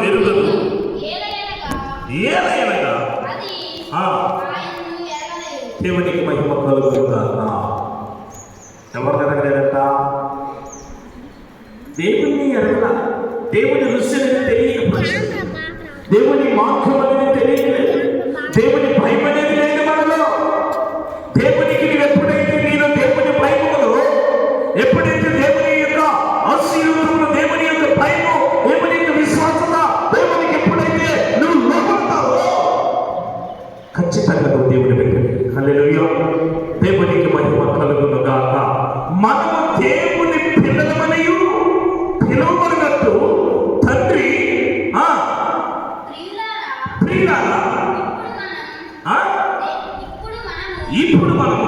ఎరుగదు. దేవునికి మహిమ కలుగుగాక. ఎవరు ఎరగలేదట? దేవుని ఎరగల. దేవుని రుచిని తెలియక, దేవుని మార్గం అనేది తెలియలేదు, దేవుని భయం అనేది లేదు మనలో. దేవునికి ఎప్పుడైతే నేను దేవుని భయములో, ఎప్పుడైతే దేవుని యొక్క ఆశీర్వాదము, దేవుని యొక్క భయము, దేవుని యొక్క విశ్వాసత, దేవునికి ఎప్పుడైతే నువ్వు లోపడతావో ఖచ్చితంగా నువ్వు దేవుని బిడ్డవి. హల్లెలూయా. దేవునికి మహిమ కలుగును గాక. మనము దేవుని పిల్లలమనియు పిలువబడినట్టు తండ్రి ఇప్పుడు మనము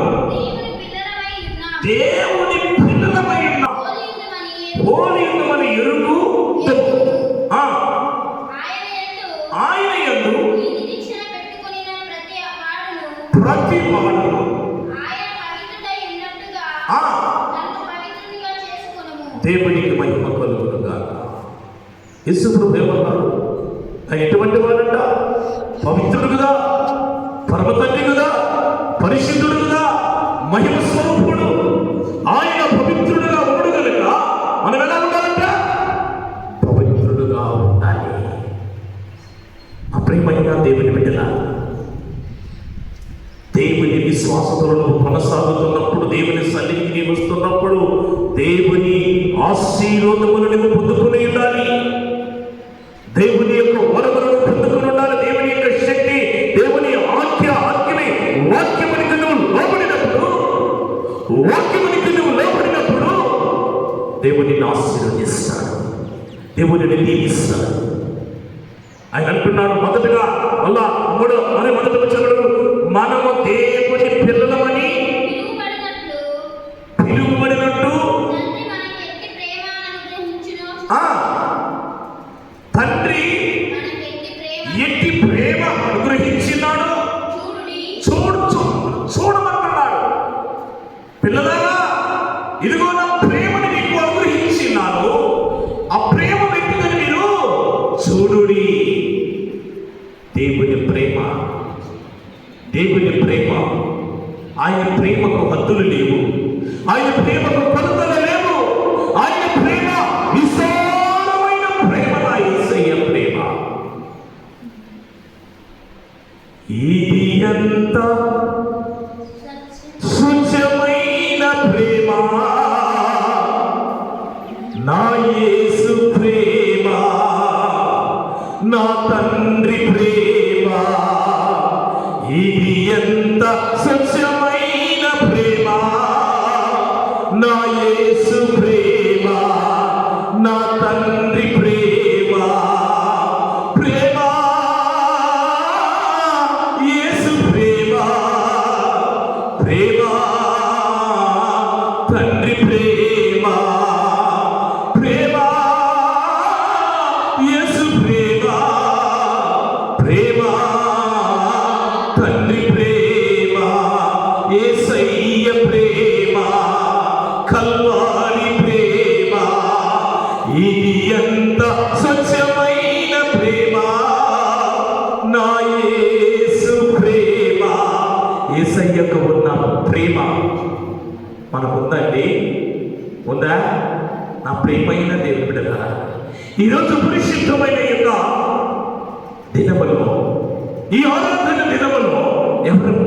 దేవుని పిల్లలమై ఉన్నాం. పోలియుండమని ఎరుగు ఆయన యందు ప్రతి వాడును దేవునికి మహిమ కలుగును గాక. యేసుప్రభువు ఏమన్నారు? ఎటువంటి వాడంట? పవిత్రుడు కదా, పరమతండ్రి కదా, పరిశుద్ధుడు కదా, మహిమ స్వరూపుడు. ఆయన పవిత్రుడుగా ఉండు కనుక మనం ఎలా ఉండాలంట? పవిత్రుడుగా ఉండాలి. అప్రియమైన దేవుని బిడ్డలా, దేవుని విశ్వాసతలో కొనసాగుతున్నప్పుడు, దేవుని సన్నిధికి వస్తున్నప్పుడు దేవుని ఆశీర్వాదములను నువ్వు పొందుకుని ఉండాలి. దేవుని యొక్క వరములను పొందుకుని ఉండాలి. దేవుని యొక్క శక్తి, దేవుని ఆజ్ఞని వాక్యమునికి నువ్వు లోబడినప్పుడు దేవుని ఆశీర్వదిస్తాడు, దేవుని దీవిస్తాడు. ఆయన అంటున్నాడు మొదటగా, మళ్ళా మొదటి వచ్చాడు, మనము దేవుని పిల్లలమని పిలువబడినట్టు తండ్రి ఎట్టి ప్రేమ అనుగ్రహించినాడు. చూడమంటున్నాడు. పిల్లలారా, ఇదిగో నా ప్రేమని నీకు అనుగ్రహించినాను, ఆ ప్రేమ వ్యక్తిని మీరు చూడుడి. దేవుని ప్రేమ, దేవుని ప్రేమ, ఆయన ప్రేమకు హద్దులు లేవు, ఆయన ప్రేమకు కొలతలు లేవు. ఆయన ప్రేమ విశాలమైన ప్రేమ, నా యేసయ్య ప్రేమ. ఇది ఎంత స్వచ్ఛమైన ప్రేమ, నా యేసు ప్రేమ, నా తండ్రి ప్రేమ. ఇది ఎంత స్వచ్ఛమైన ప్రేమ, నా యేసు ప్రేమ, నా తండ్రి ప్రేమ. ప్రేమ, యేసు ప్రేమ, ప్రేమ, తండ్రి ప్రేమ, ప్రేమ, యేసు ప్రేమ, ప్రేమ, తండ్రి ప్రేమ, యేసయ్య ప్రేమ, కల్వారి ప్రేమ. ఇది ఎంత స్వచ్ఛమైన ప్రేమ, నా యేసు ప్రేమ. యేసయ్యకు ఉన్న ప్రేమ మనకుందండి? ఉందా? నా ప్రేమైన దేవుని బిడ్డలారా, ఈరోజు పరిశుద్ధమైన యొక్క దినములో, ఈ ఆరాధన దినములో ఎవరు